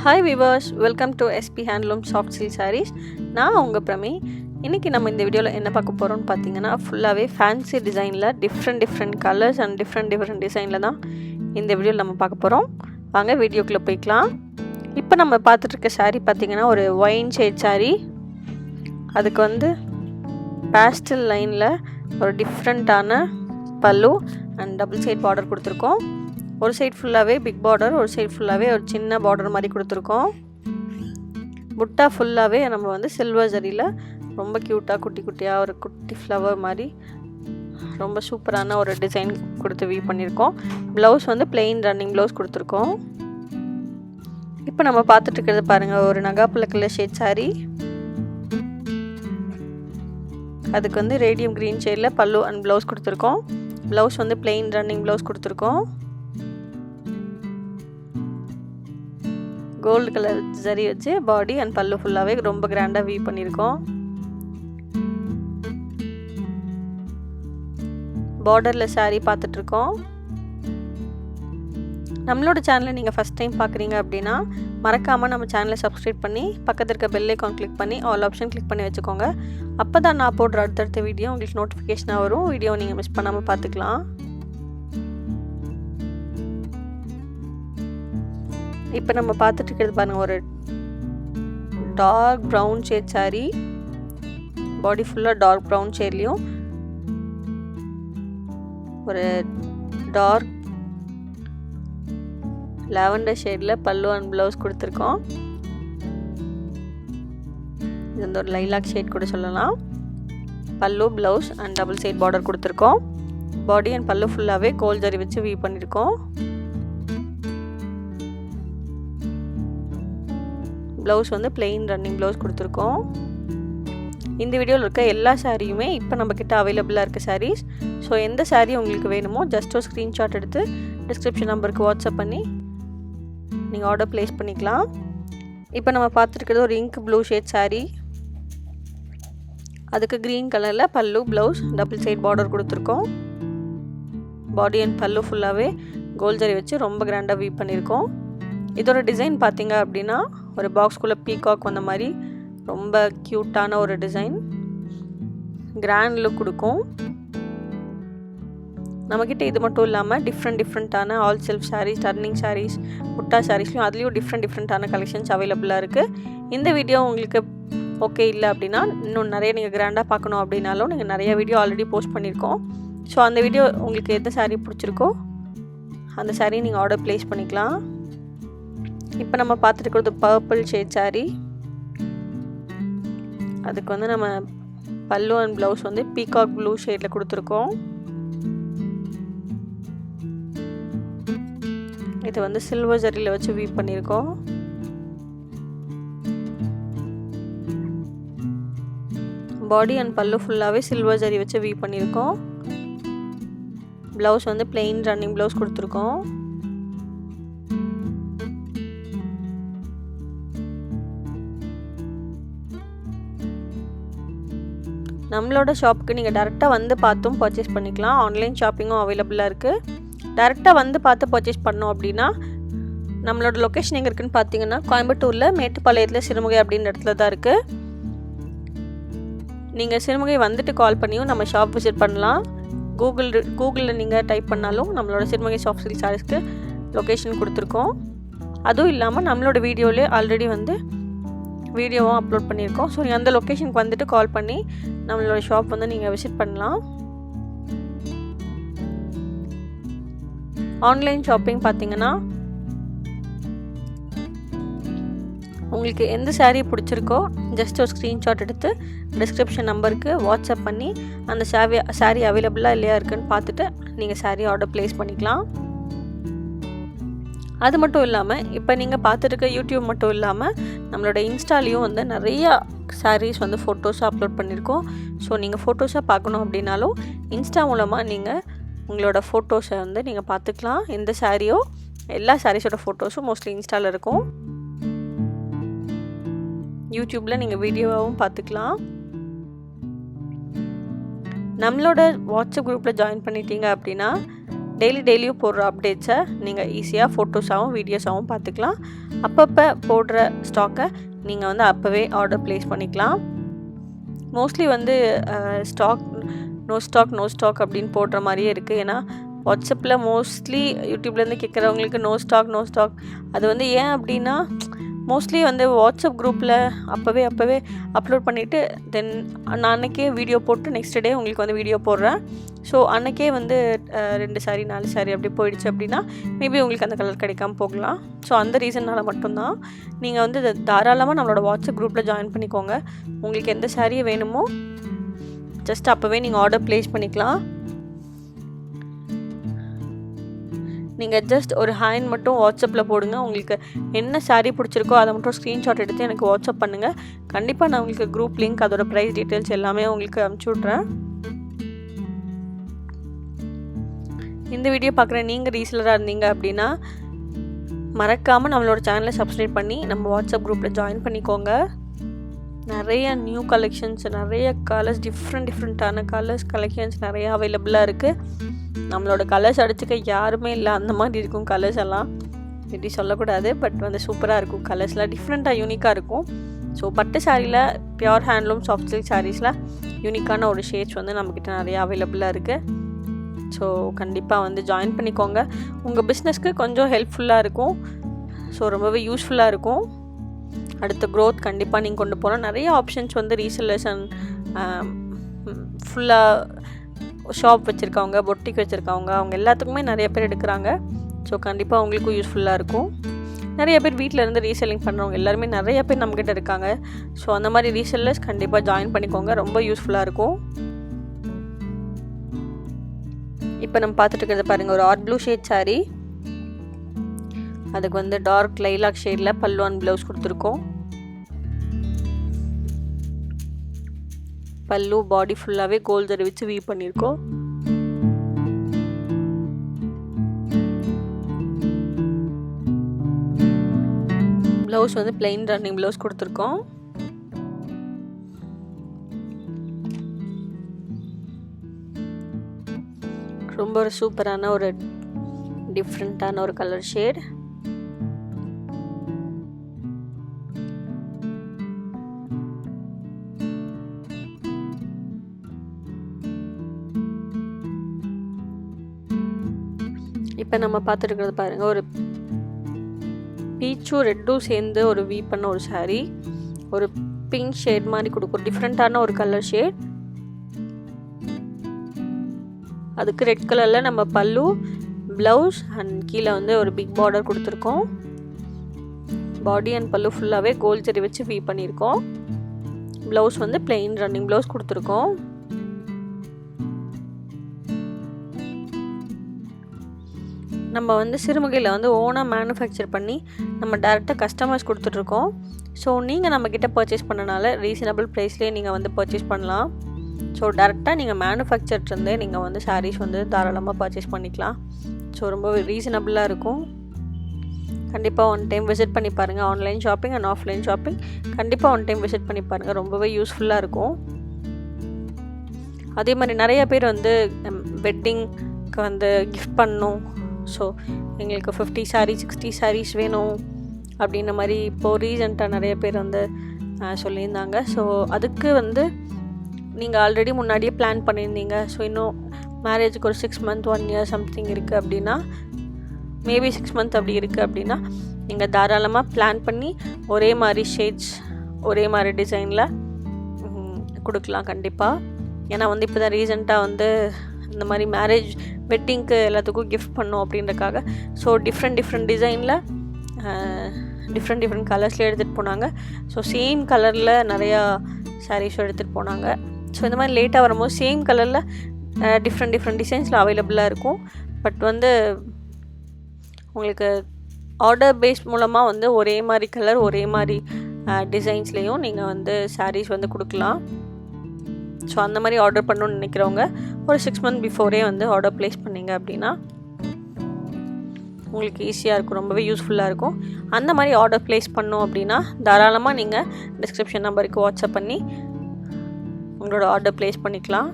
Hi viewers, welcome to SP handloom soft silk sarees. நான் உங்கள் பிரமி. இன்றைக்கி நம்ம இந்த வீடியோவில் என்ன பார்க்க போகிறோம்னு பார்த்தீங்கன்னா, ஃபுல்லாகவே ஃபேன்சி டிசைனில் டிஃப்ரெண்ட் கலர்ஸ் அண்ட் டிஃப்ரெண்ட் டிசைனில் தான் இந்த வீடியோவில் நம்ம பார்க்க போகிறோம். வாங்க வீடியோக்குள்ளே போய்க்கலாம். இப்போ நம்ம பார்த்துட்ருக்க சாரீ பார்த்திங்கன்னா ஒரு ஒயின் ஷேட் சாரீ. அதுக்கு பேஸ்டல் லைனில் ஒரு டிஃப்ரெண்ட்டான பல்லு அண்ட் டபுள் சைட் பார்டர் கொடுத்துருக்கோம். ஒரு சைட் ஃபுல்லாகவே பிக் பார்டர், ஒரு சைட் ஃபுல்லாகவே ஒரு சின்ன பார்டர் மாதிரி கொடுத்துருக்கோம். புட்டா ஃபுல்லாகவே நம்ம சில்வர் ஜரியில் ரொம்ப க்யூட்டாக குட்டி குட்டியாக ஒரு குட்டி ஃப்ளவர் மாதிரி ரொம்ப சூப்பரான ஒரு டிசைன் கொடுத்து வீவ் பண்ணியிருக்கோம். ப்ளவுஸ் பிளெயின் ரன்னிங் ப்ளவுஸ் கொடுத்துருக்கோம். இப்போ நம்ம பார்த்துட்டு இருக்கிறது பாருங்கள், ஒரு நகாப்பழ கலர் ஷேட் சாரீ. அதுக்கு ரேடியம் க்ரீன் ஷேடில் பல்லு அண்ட் ப்ளவுஸ் கொடுத்துருக்கோம். ப்ளவுஸ் பிளெயின் ரன்னிங் ப்ளவுஸ் கொடுத்துருக்கோம். கோல்டு கலர் ஜரி வச்சு பாடி அண்ட் பல்லு ஃபுல்லாகவே ரொம்ப கிராண்டாக வீவ் பண்ணியிருக்கோம். பார்டரில் சாரீ பார்த்துட்ருக்கோம். நம்மளோட சேனலை நீங்கள் ஃபஸ்ட் டைம் பார்க்குறீங்க அப்படின்னா மறக்காமல் நம்ம சேனலை சப்ஸ்கிரைப் பண்ணி பக்கத்தில் இருக்க பெல் ஐக்கான் கிளிக் பண்ணி ஆல் ஆப்ஷன் கிளிக் பண்ணி வச்சுக்கோங்க. அப்போ தான் நான் போடுற அடுத்தடுத்த வீடியோ உங்களுக்கு நோட்டிஃபிகேஷனாக வரும். வீடியோ நீங்கள் மிஸ் பண்ணாமல் பார்த்துக்கலாம். இப்போ நம்ம பார்த்துட்டு இருக்கிறது பாருங்கள், ஒரு டார்க் ப்ரௌன் ஷேட் சாரீ. பாடி ஃபுல்லாக டார்க் ப்ரௌன் ஷேட்லேயும் ஒரு டார்க் லாவெண்டர் ஷேடில் பல்லு அண்ட் ப்ளவுஸ் கொடுத்துருக்கோம். இது ஒரு லைலாக் ஷேட் கூட சொல்லலாம். Pallu, blouse and double side border கொடுத்துருக்கோம். பாடி அண்ட் பல்லு ஃபுல்லாகவே கோல்ட் ஜரி வச்சு வீவ் பண்ணியிருக்கோம். ப்ளவுஸ் பிளெயின் ரன்னிங் ப்ளவுஸ் கொடுத்துருக்கோம். இந்த வீடியோவில் இருக்க எல்லா சாரியுமே இப்போ நம்மக்கிட்ட அவைலபிளாக இருக்க சாரீஸ். ஸோ எந்த சாரீ உங்களுக்கு வேணுமோ ஜஸ்ட் ஒரு ஸ்க்ரீன்ஷாட் எடுத்து டிஸ்கிரிப்ஷன் நம்பருக்கு வாட்ஸ்அப் பண்ணி நீங்கள் ஆர்டர் ப்ளேஸ் பண்ணிக்கலாம். இப்போ நம்ம பார்த்துருக்கிறது ஒரு இங்க் ப்ளூ ஷேட் சாரீ. அதுக்கு க்ரீன் கலரில் பல்லு, ப்ளவுஸ், டபுள் சைட் பார்டர் கொடுத்துருக்கோம். பாடி அண்ட் பல்லு ஃபுல்லாகவே கோல்ட் ஜரி வச்சு ரொம்ப கிராண்டாக வீவ் பண்ணியிருக்கோம். இதோட டிசைன் பார்த்தீங்க அப்படின்னா ஒரு பாக்ஸ்குள்ளே பீகாக் வந்த மாதிரி ரொம்ப க்யூட்டான ஒரு டிசைன், கிராண்ட் லுக் கொடுக்கும். நம்மக்கிட்ட இது மட்டும் இல்லாமல் டிஃப்ரெண்ட்டான all self sarees, turning sarees, butta சாரீஸ்லையும் அதுலேயும் டிஃப்ரெண்ட்டான கலெக்ஷன்ஸ் அவைலபிளாக இருக்குது. இந்த வீடியோ உங்களுக்கு ஓகே இல்லை அப்படின்னா இன்னும் நிறைய நீங்கள் கிராண்டாக பார்க்கணும் அப்படின்னாலும் நீங்கள் நிறைய வீடியோ ஆல்ரெடி போஸ்ட் பண்ணியிருக்கோம். ஸோ அந்த வீடியோ உங்களுக்கு எந்த சாரீ பிடிச்சிருக்கோ அந்த சாரீ நீங்கள் ஆர்டர் ப்ளேஸ் பண்ணிக்கலாம். இப்போ நம்ம பார்த்துருக்கிறது பர்பிள் ஷேட் சாரீ. அதுக்கு நம்ம பல்லு அண்ட் ப்ளவுஸ் பீகாக் ப்ளூ ஷேடில் கொடுத்துருக்கோம். இது சில்வர் ஜரியில் வச்சு வீவ் பண்ணியிருக்கோம். பாடி அண்ட் பல்லு ஃபுல்லாகவே சில்வர் ஜரி வச்சு வீவ் பண்ணியிருக்கோம். ப்ளவுஸ் பிளெயின் ரன்னிங் ப்ளவுஸ் கொடுத்துருக்கோம். நம்மளோட ஷாப்புக்கு நீங்கள் டேரெக்டாக பார்த்தும் பர்ச்சேஸ் பண்ணிக்கலாம். ஆன்லைன் ஷாப்பிங்கும் அவைலபிளாக இருக்குது. டேரெக்டாக பார்த்து பர்ச்சேஸ் பண்ணோம் அப்படின்னா நம்மளோட லொக்கேஷன் எங்கே இருக்குதுன்னு பார்த்தீங்கன்னா கோயம்புத்தூரில் மேட்டுப்பாளையத்தில் சிறுமுகை அப்படின்ற இடத்துல தான் இருக்குது. நீங்கள் சிறுமுகை கால் பண்ணியும் நம்ம ஷாப் விசிட் பண்ணலாம். கூகுளில் நீங்கள் டைப் பண்ணாலும் நம்மளோட சிறுமுகை சாஃப்ட் சில்க் சாரீஸ்க்கு லொக்கேஷன் கொடுத்துருக்கோம். அதுவும் இல்லாமல் நம்மளோட வீடியோவிலே ஆல்ரெடி வீடியோவும் அப்லோட் பண்ணியிருக்கோம். ஸோ அந்த லொக்கேஷனுக்கு கால் பண்ணி நம்மளோட ஷாப் நீங்கள் விசிட் பண்ணலாம். ஆன்லைன் ஷாப்பிங் பார்த்தீங்கன்னா உங்களுக்கு எந்த சாரீ பிடிச்சிருக்கோ ஜஸ்ட் ஒரு ஸ்க்ரீன்ஷாட் எடுத்து டிஸ்கிரிப்ஷன் நம்பருக்கு வாட்ஸ்அப் பண்ணி அந்த சாரீ அவைலபிளாக இல்லையா இருக்குன்னு பார்த்துட்டு நீங்கள் சாரீ ஆர்டர் ப்ளேஸ் பண்ணிக்கலாம். அது மட்டும் இல்லாமல் இப்போ நீங்கள் பார்த்துருக்க யூடியூப் மட்டும் இல்லாமல் நம்மளோட இன்ஸ்டாலேயும் நிறையா சாரீஸ் ஃபோட்டோஸாக அப்லோட் பண்ணியிருக்கோம். ஸோ நீங்கள் ஃபோட்டோஸாக பார்க்கணும் அப்படின்னாலும் இன்ஸ்டா மூலமாக நீங்கள் உங்களோட ஃபோட்டோஸை நீங்கள் பார்த்துக்கலாம். எந்த சாரியோ எல்லா சாரீஸோட ஃபோட்டோஸும் மோஸ்ட்லி இன்ஸ்டாவில் இருக்கும். யூடியூப்பில் நீங்கள் வீடியோவாகவும் பார்த்துக்கலாம். நம்மளோட வாட்ஸ்அப் குரூப்பில் ஜாயின் பண்ணிட்டீங்க அப்படின்னா டெய்லியும் போடுற அப்டேட்ஸை நீங்கள் ஈஸியாக ஃபோட்டோஸாகவும் வீடியோஸாகவும் பார்த்துக்கலாம். அப்பப்போ போடுற ஸ்டாக்கை நீங்கள் வந்து அப்போவே ஆர்டர் ப்ளேஸ் பண்ணிக்கலாம். மோஸ்ட்லி வந்து நோ ஸ்டாக் அப்படின்னு போடுற மாதிரியே இருக்குது. ஏன்னா வாட்ஸ்அப்பில் மோஸ்ட்லி யூடியூப்லேருந்து கேட்குறவங்களுக்கு நோ ஸ்டாக். அது வந்து ஏன் அப்படின்னா மோஸ்ட்லி வந்து வாட்ஸ்அப் குரூப்பில் அப்போவே அப்லோட் பண்ணிவிட்டு தென் நான் அன்றைக்கே வீடியோ போட்டு நெக்ஸ்ட் டே உங்களுக்கு வந்து வீடியோ போடுறேன். ஸோ அன்றைக்கே வந்து 2 சாரி 4 சாரி அப்படி போயிடுச்சு அப்படின்னா மேபி உங்களுக்கு அந்த கலர் கிடைக்காம போகலாம். ஸோ அந்த ரீசன்னால் மட்டும்தான் நீங்கள் வந்து தாராளமாக நம்மளோட வாட்ஸ்அப் குரூப்பில் ஜாயின் பண்ணிக்கோங்க. உங்களுக்கு எந்த சாரீ வேணுமோ ஜஸ்ட் அப்போவே நீங்கள் ஆர்டர் ப்ளேஸ் பண்ணிக்கலாம். நீங்கள் ஜஸ்ட் ஒரு ஹேண்ட் மட்டும் வாட்ஸ்அப்பில் போடுங்க. உங்களுக்கு என்ன சாரீ பிடிச்சிருக்கோ அதை மட்டும் ஸ்க்ரீன்ஷாட் எடுத்து எனக்கு வாட்ஸ்அப் பண்ணுங்கள். கண்டிப்பாக நான் உங்களுக்கு குரூப் லிங்க் அதோட ப்ரைஸ் டீட்டெயில்ஸ் எல்லாமே உங்களுக்கு அனுப்பிச்சி விட்றேன். இந்த வீடியோ பார்க்குற நீங்கள் ரீசெலராக இருந்தீங்க அப்படின்னா மறக்காமல் நம்மளோட சேனலை சப்ஸ்கிரைப் பண்ணி நம்ம வாட்ஸ்அப் குரூப்பில் ஜாயின் பண்ணிக்கோங்க. நிறைய நியூ கலெக்ஷன்ஸ், நிறைய கலர்ஸ், டிஃப்ரெண்ட்டான கலர்ஸ் கலெக்ஷன்ஸ் நிறைய அவைலபிளாக இருக்குது. நம்மளோட கலர்ஸ் அடிச்சுக்க யாருமே இல்லை, அந்த மாதிரி இருக்கும் கலர்ஸ் எல்லாம். இப்படி சொல்லக்கூடாது, பட் வந்து சூப்பராக இருக்கும். கலர்ஸ்லாம் டிஃப்ரெண்ட்டாக யூனிக்காக இருக்கும். ஸோ பட்டு சாரியில் பியோர் ஹேண்ட்லூம் சாஃப்ட் சில்க் சாரீஸில் யூனிக்கான ஒரு ஷேட்ஸ் வந்து நம்மக்கிட்ட நிறைய அவைலபிளாக இருக்குது. ஸோ கண்டிப்பாக வந்து ஜாயின் பண்ணிக்கோங்க. உங்கள் பிஸ்னஸ்க்கு கொஞ்சம் ஹெல்ப்ஃபுல்லாக இருக்கும். ஸோ ரொம்பவே யூஸ்ஃபுல்லாக இருக்கும். அடுத்த க்ரோத் கண்டிப்பாக நீங்கள் கொண்டு போனால் நிறைய ஆப்ஷன்ஸ் வந்து ரீசெல்லர்ஸ் அண்ட் ஃபுல்லாக ஷாப் வச்சுருக்கவங்க, பொட்டிக் வச்சுருக்கவங்க, அவங்க எல்லாத்துக்குமே நிறைய பேர் எடுக்கிறாங்க. ஸோ கண்டிப்பாக அவங்களுக்கும் யூஸ்ஃபுல்லாக இருக்கும். நிறைய பேர் வீட்டில் இருந்து ரீசெல்லிங் பண்ணுறவங்க எல்லாருமே நிறைய பேர் நம்மக்கிட்ட இருக்காங்க. ஸோ அந்த மாதிரி ரீசெல்லர்ஸ் கண்டிப்பாக ஜாயின் பண்ணிக்கோங்க, ரொம்ப யூஸ்ஃபுல்லாக இருக்கும். இப்போ நம்ம பார்த்துட்டு இருக்கிறத பாருங்கள், ஒரு ஆர்ட் ப்ளூ ஷேட் சாரீ. அதுக்கு வந்து டார்க் லைலாக் ஷேடில் பல்லு அண்ட் ப்ளவுஸ் கொடுத்துருக்கோம். பல்லு பாடி ஃபுல்லாகவே கோல்ட் ஜரி வச்சு வீவ் பண்ணியிருக்கோம். ப்ளவுஸ் வந்து பிளெயின் ரன்னிங் ப்ளவுஸ் கொடுத்துருக்கோம். ரொம்ப ஒரு சூப்பரான ஒரு டிஃப்ரெண்ட்டான ஒரு கலர் ஷேட். இப்போ நம்ம பார்த்துருக்கிறது பாருங்கள், ஒரு பீச்சும் ரெட்டும் சேர்ந்து ஒரு வீவ் பண்ண ஒரு சாரீ. ஒரு பிங்க் ஷேட் மாதிரி கொடுக்கும், ஒரு டிஃப்ரெண்ட்டான ஒரு கலர் ஷேட். அதுக்கு ரெட் கலரில் நம்ம பல்லு, ப்ளவுஸ் அண்ட் கீழே வந்து ஒரு பிக் பார்டர் கொடுத்துருக்கோம். பாடி அண்ட் பல்லு ஃபுல்லாகவே கோல்ட் ஜரி வச்சு வீவ் பண்ணியிருக்கோம். ப்ளவுஸ் வந்து பிளெயின் ரன்னிங் ப்ளவுஸ் கொடுத்துருக்கோம். நம்ம வந்து சிறுமுகையில் வந்து ஓனாக மேனுஃபேக்சர் பண்ணி நம்ம டேரெக்டாக கஸ்டமர்ஸ் கொடுத்துட்ருக்கோம். ஸோ நீங்கள் நம்மக்கிட்ட பர்ச்சேஸ் பண்ணனால ரீசனபிள் ப்ரைஸ்லேயே நீங்கள் வந்து பர்ச்சேஸ் பண்ணலாம். ஸோ டேரெக்டாக நீங்கள் மேனுஃபேக்சர்லேருந்தே நீங்கள் வந்து சாரீஸ் வந்து தாராளமாக பர்ச்சேஸ் பண்ணிக்கலாம். ஸோ ரொம்ப ரீசனபிளாக இருக்கும். கண்டிப்பாக ஒன் டைம் விசிட் பண்ணி பாருங்கள். Online shopping and offline shopping கண்டிப்பாக ஒன் டைம் விசிட் பண்ணி பாருங்கள், ரொம்பவே யூஸ்ஃபுல்லாக இருக்கும். அதே மாதிரி நிறைய பேர் வந்து வெட்டிங்க்கு வந்து கிஃப்ட் பண்ணணும், ஸோ எங்களுக்கு 50 சாரீஸ் 60 சாரீஸ் வேணும் அப்படின்ற மாதிரி இப்போது ரீசெண்டாக நிறைய பேர் வந்து சொல்லியிருந்தாங்க. ஸோ அதுக்கு வந்து நீங்கள் ஆல்ரெடி முன்னாடியே பிளான் பண்ணியிருந்தீங்க. ஸோ இன்னும் மேரேஜுக்கு ஒரு 6 months 1 year சம்திங் இருக்குது அப்படின்னா, மேபி 6 months அப்படி இருக்குது அப்படின்னா நீங்கள் தாராளமாக பிளான் பண்ணி ஒரே மாதிரி ஷேட்ஸ் ஒரே மாதிரி டிசைனில் கொடுக்கலாம் கண்டிப்பாக. ஏன்னா வந்து இப்போ தான் ரீசெண்டாக வந்து இந்த மாதிரி மேரேஜ் வெட்டிங்க்கு எல்லாத்துக்கும் கிஃப்ட் பண்ணோம் அப்படின்றக்காக ஸோ டிஃப்ரெண்ட் டிசைனில் டிஃப்ரெண்ட் கலர்ஸில் எடுத்துகிட்டு போனாங்க. ஸோ சேம் கலரில் நிறையா சாரீஸும் எடுத்துகிட்டு போனாங்க. ஸோ இந்த மாதிரி லேட்டாக வரும்போது சேம் கலரில் டிஃப்ரெண்ட் டிசைன்ஸில் அவைலபிளாக இருக்கும். பட் வந்து உங்களுக்கு ஆர்டர் பேஸ் மூலமாக வந்து ஒரே மாதிரி கலர் ஒரே மாதிரி டிசைன்ஸ்லேயும் நீங்கள் வந்து சாரீஸ் வந்து கொடுக்கலாம். ஸோ அந்த மாதிரி ஆர்டர் பண்ணணும்னு நினைக்கிறவங்க ஒரு 6 months பிஃபோரே வந்து ஆர்டர் ப்ளேஸ் பண்ணிங்க அப்படின்னா உங்களுக்கு ஈஸியாக இருக்கும், ரொம்பவே யூஸ்ஃபுல்லாக இருக்கும். அந்த மாதிரி ஆர்டர் ப்ளேஸ் பண்ணோம் அப்படின்னா தாராளமாக நீங்கள் டிஸ்கிரிப்ஷன் நம்பருக்கு வாட்ஸ்அப் பண்ணி உங்களோட ஆர்டர் ப்ளேஸ் பண்ணிக்கலாம்.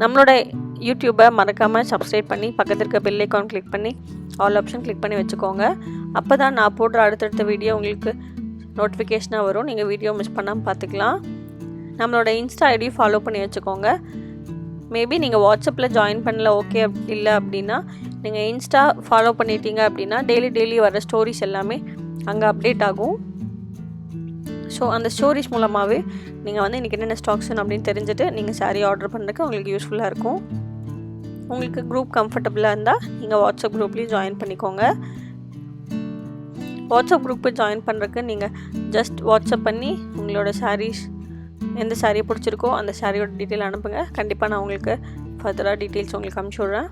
நம்மளோட யூடியூப்பை மறக்காமல் சப்ஸ்கிரைப் பண்ணி பக்கத்தில் இருக்க பெல் ஐக்கான் கிளிக் பண்ணி ஆல் ஆப்ஷன் கிளிக் பண்ணி வச்சுக்கோங்க. அப்போ தான் நான் போடுற அடுத்தடுத்த வீடியோ உங்களுக்கு நோட்டிஃபிகேஷனாக வரும். நீங்கள் வீடியோ மிஸ் பண்ணாமல் பார்த்துக்கலாம். நம்மளோட இன்ஸ்டா ஐடி ஃபாலோ பண்ணி வச்சுக்கோங்க. மேபி நீங்கள் வாட்ஸ்அப்பில் ஜாயின் பண்ணல ஓகே இல்லை அப்படின்னா நீங்கள் இன்ஸ்டா ஃபாலோ பண்ணிட்டீங்க அப்படின்னா டெய்லி வர ஸ்டோரிஸ் எல்லாமே அங்கே அப்டேட் ஆகும். ஸோ அந்த ஸ்டோரிஸ் மூலமாகவே நீங்கள் வந்து இன்றைக்கி என்னென்ன ஸ்டாக்ஸ் அப்படின்னு தெரிஞ்சுட்டு நீங்கள் சாரீ ஆர்டர் பண்ணுறதுக்கு உங்களுக்கு யூஸ்ஃபுல்லாக இருக்கும். உங்களுக்கு குரூப் கம்ஃபர்டபுளாக இருந்தால் நீங்கள் வாட்ஸ்அப் குரூப்லேயும் ஜாயின் பண்ணிக்கோங்க. வாட்ஸ்அப் குரூப்பு ஜாயின் பண்ணுறதுக்கு நீங்கள் ஜஸ்ட் வாட்ஸ்அப் பண்ணி உங்களோட சாரீஸ் எந்த சாரீ பிடிச்சிருக்கோ அந்த சாரியோட டீட்டெயில் அனுப்புங்க. கண்டிப்பாக நான் உங்களுக்கு ஃபர்தராக டீட்டெயில்ஸ் உங்களுக்கு அனுப்பிச்சி விட்றேன்.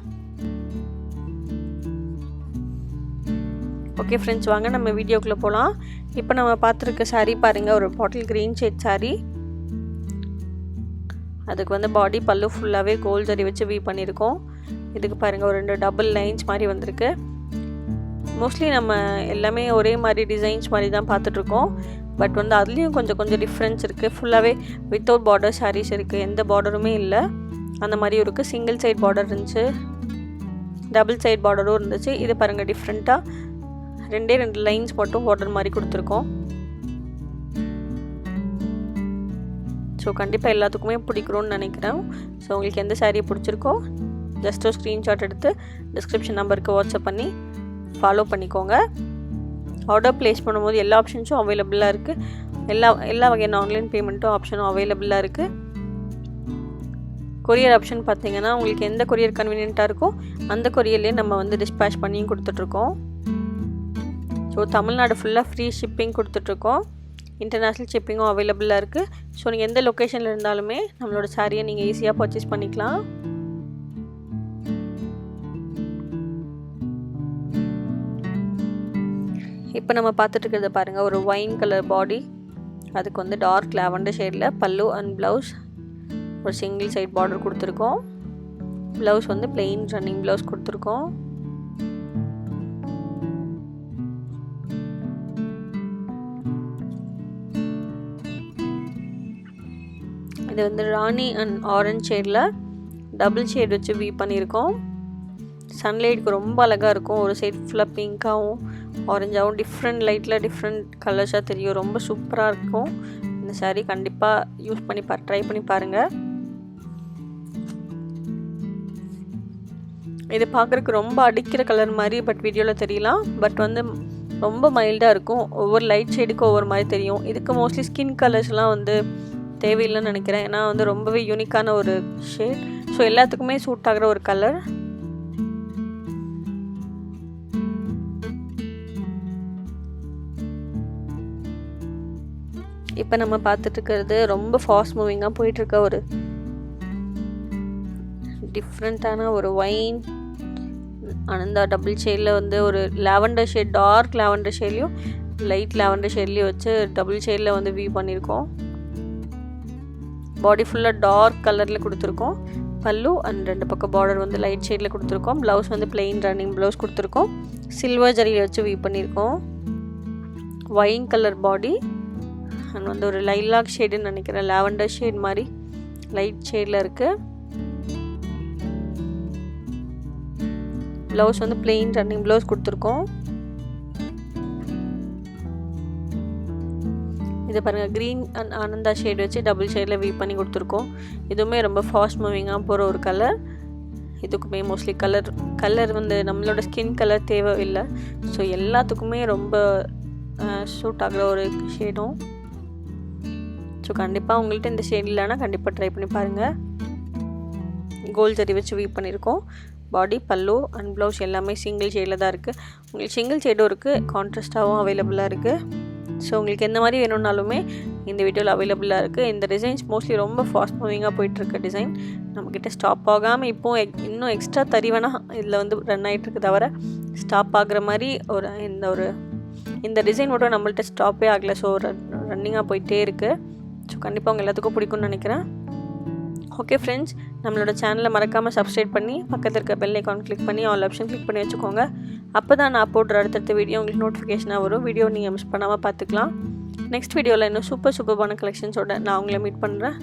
ஓகே ஃப்ரெண்ட்ஸ், வாங்க நம்ம வீடியோக்குள்ளே போகலாம். இப்போ நம்ம பார்த்துருக்க சாரீ பாருங்கள், ஒரு பாட்டில் க்ரீன் ஷேட் சாரீ. அதுக்கு வந்து பாடி பல்லு ஃபுல்லாகவே கோல்ட் ஜரி வச்சு வீவ் பண்ணியிருக்கோம். இதுக்கு பாருங்கள் ஒரு 2 டபுள் லைன்ஸ் மாதிரி வந்திருக்கு. மோஸ்ட்லி நம்ம எல்லாமே ஒரே மாதிரி டிசைன்ஸ் மாதிரி தான் பார்த்துட்ருக்கோம். பட் வந்து அதுலேயும் கொஞ்சம் டிஃப்ரென்ஸ் இருக்குது. ஃபுல்லாகவே வித்தவுட் பார்டர் சாரீஸ் இருக்குது, எந்த பார்டருமே இல்லை. அந்த மாதிரியும் இருக்குது. சிங்கிள் சைட் பார்டர் இருந்துச்சு, டபுள் சைட் பார்டரும் இருந்துச்சு. இது பாருங்கள் டிஃப்ரெண்ட்டாக 2 லைன்ஸ் மட்டும் பார்டர் மாதிரி கொடுத்துருக்கோம். ஸோ கண்டிப்பாக எல்லாத்துக்குமே பிடிக்கும்னு நினைக்கிறேன். ஸோ உங்களுக்கு எந்த சாரீ பிடிச்சிருக்கோ ஜஸ்ட் ஒரு ஸ்க்ரீன்ஷாட் எடுத்து டிஸ்கிரிப்ஷன் நம்பருக்கு வாட்ஸ்அப் பண்ணி ஃபாலோ பண்ணிக்கோங்க. ஆர்டர் ப்ளேஸ் பண்ணும்போது எல்லா ஆப்ஷன்ஸும் அவைலபிளாக இருக்குது. எல்லா வகையான ஆன்லைன் பேமெண்ட்டும் ஆப்ஷனும் அவைலபிளாக இருக்குது. கொரியர் ஆப்ஷன் பார்த்தீங்கன்னா உங்களுக்கு எந்த கொரியர் கன்வீனியண்ட்டாக இருக்கோ அந்த கொரியர்லேயே நம்ம வந்து டிஸ்பேச் பண்ணியும் கொடுத்துட்ருக்கோம். ஸோ தமிழ்நாடு ஃபுல்லாக ஃப்ரீ ஷிப்பிங் கொடுத்துட்ருக்கோம். இன்டர்நேஷ்னல் ஷிப்பிங்கும் அவைலபிளாக இருக்குது. ஸோ நீங்கள் எந்த லொக்கேஷனில் இருந்தாலுமே நம்மளோட சாரியை நீங்கள் ஈஸியாக பர்ச்சேஸ் பண்ணிக்கலாம். இப்போ நம்ம பார்த்துட்ருக்கிறத பாருங்கள், ஒரு ஒயின் கலர் பாடி. அதுக்கு வந்து டார்க் லாவெண்டர் ஷேடில் பல்லு அண்ட் ப்ளவுஸ் ஒரு சிங்கிள் சைட் பார்டர் கொடுத்துருக்கோம். ப்ளவுஸ் வந்து பிளெயின் ரன்னிங் ப்ளவுஸ் கொடுத்துருக்கோம். இது வந்து ராணி அண்ட் ஆரஞ்ச் ஷேடில் டபுள் ஷேட் வச்சு வீவ் பண்ணியிருக்கோம். சன்லைட்டுக்கு ரொம்ப அழகாக இருக்கும். ஒரு சைட் ஃபுல்லாக பிங்க்காகவும் ஆரஞ்சாகவும் டிஃப்ரெண்ட் லைட்டில் டிஃப்ரெண்ட் கலர்ஸாக தெரியும். ரொம்ப சூப்பராக இருக்கும். இந்த சாரீ கண்டிப்பாக யூஸ் பண்ணி ட்ரை பண்ணி பாருங்கள். இது பார்க்குறதுக்கு ரொம்ப அடிக்கிற கலர் மாதிரி பட் வீடியோவில் தெரியலாம். பட் வந்து ரொம்ப மைல்டாக இருக்கும். ஒவ்வொரு லைட் ஷேடுக்கும் ஒவ்வொரு மாதிரி தெரியும். இதுக்கு மோஸ்ட்லி ஸ்கின் கலர்ஸ்லாம் வந்து தேவையில்லைன்னு நினைக்கிறேன். ஏன்னா வந்து ரொம்பவே யூனிக்கான ஒரு ஷேட். ஸோ எல்லாத்துக்குமே சூட் ஆகிற ஒரு கலர். இப்போ நம்ம பார்த்துட்டு இருக்கிறது ரொம்ப ஃபாஸ்ட் மூவிங்காக போயிட்டுருக்க ஒரு டிஃப்ரெண்ட்டான ஒரு ஒயின் அனந்தா டபுள் ஷேடில் வந்து ஒரு லாவெண்டர் ஷேட், டார்க் லாவெண்டர் ஷேட்லேயும் லைட் லாவெண்டர் ஷேட்லேயும் வச்சு டபுள் ஷேடில் வந்து வீவ் பண்ணியிருக்கோம். பாடி ஃபுல்லாக டார்க் கலரில் கொடுத்துருக்கோம். பல்லு அண்ட் 2 பக்கம் பார்டர் வந்து லைட் ஷேடில் கொடுத்துருக்கோம். ப்ளவுஸ் வந்து பிளெயின் ரன்னிங் ப்ளவுஸ் கொடுத்துருக்கோம். சில்வர் ஜரியில் வச்சு வீவ் பண்ணியிருக்கோம். ஒயின் கலர் பாடி அண்ட் வந்து ஒரு லைலாக் ஷேடுன்னு நினைக்கிறேன், லாவெண்டர் ஷேட் மாதிரி லைட் ஷேடில் இருக்குது. ப்ளவுஸ் வந்து பிளெயின் ரன்னிங் ப்ளவுஸ் கொடுத்துருக்கோம். இது பாருங்கள் க்ரீன் அண்ட் ஆனந்தா ஷேட் வச்சு டபுள் ஷேடில் வீவ் பண்ணி கொடுத்துருக்கோம். இதுவுமே ரொம்ப ஃபாஸ்ட் மூவிங்காக போகிற ஒரு கலர். இதுக்குமே மோஸ்ட்லி கலர் வந்து நம்மளோட ஸ்கின் கலர் தேவையில்லை. ஸோ எல்லாத்துக்குமே ரொம்ப சூட் ஆகிற ஒரு ஷேடும். ஸோ கண்டிப்பாக உங்கள்கிட்ட இந்த ஷேட் இல்லைன்னா கண்டிப்பாக ட்ரை பண்ணி பாருங்கள். கோல்ட் ஜரி வச்சு வீவ் பண்ணியிருக்கோம். பாடி பல்லு அண்ட் ப்ளவுஸ் எல்லாமே சிங்கிள் ஷேடில் தான் இருக்குது. உங்களுக்கு சிங்கிள் ஷேடும் இருக்குது, கான்ட்ராஸ்டாகவும் அவைலபிளாக இருக்குது. ஸோ உங்களுக்கு எந்த மாதிரி வேணும்னாலுமே இந்த வீடியோவில் அவைலபிளாக இருக்குது. இந்த டிசைன்ஸ் மோஸ்ட்லி ரொம்ப ஃபாஸ்ட் மூவிங்காக போயிட்டுருக்க டிசைன். நம்மக்கிட்ட ஸ்டாப் ஆகாமல் இப்போது இன்னும் எக்ஸ்ட்ரா தரிவனா இதில் வந்து ரன் ஆகிட்டுருக்கு. தவிர ஸ்டாப் ஆகிற மாதிரி இந்த டிசைன் மட்டும் நம்மள்ட்ட ஸ்டாப்பே ஆகலை. ஸோ ரன்னிங்காக போயிட்டே இருக்குது. ஸோ கண்டிப்பாக உங்கள் எல்லாத்துக்கும் பிடிக்கும்னு நினைக்கிறேன். ஓகே ஃப்ரெண்ட்ஸ், நம்மளோட சேனலை மறக்காமல் சப்ஸ்கிரைப் பண்ணி பக்கத்தில் இருக்க பெல் ஐக்கான் கிளிக் பண்ணி ஆல் ஆப்ஷன் கிளிக் பண்ணி வச்சுக்கோங்க. அப்போ தான் நான் போடுற அடுத்தடுத்த வீடியோ உங்களுக்கு நோட்டிஃபிகேஷனாக வரும். வீடியோ நீங்கள் மிஸ் பண்ணாமல் பார்த்துக்கலாம். நெக்ஸ்ட் வீடியோவில் இன்னும் சூப்பரான கலெக்ஷன்ஸோட நான் உங்களை மீட் பண்ணுறேன்.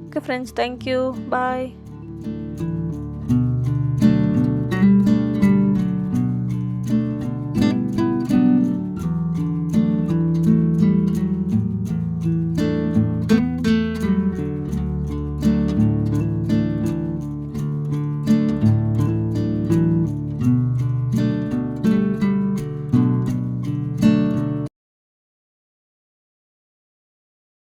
ஓகே ஃப்ரெண்ட்ஸ், தேங்க்யூ, பாய்.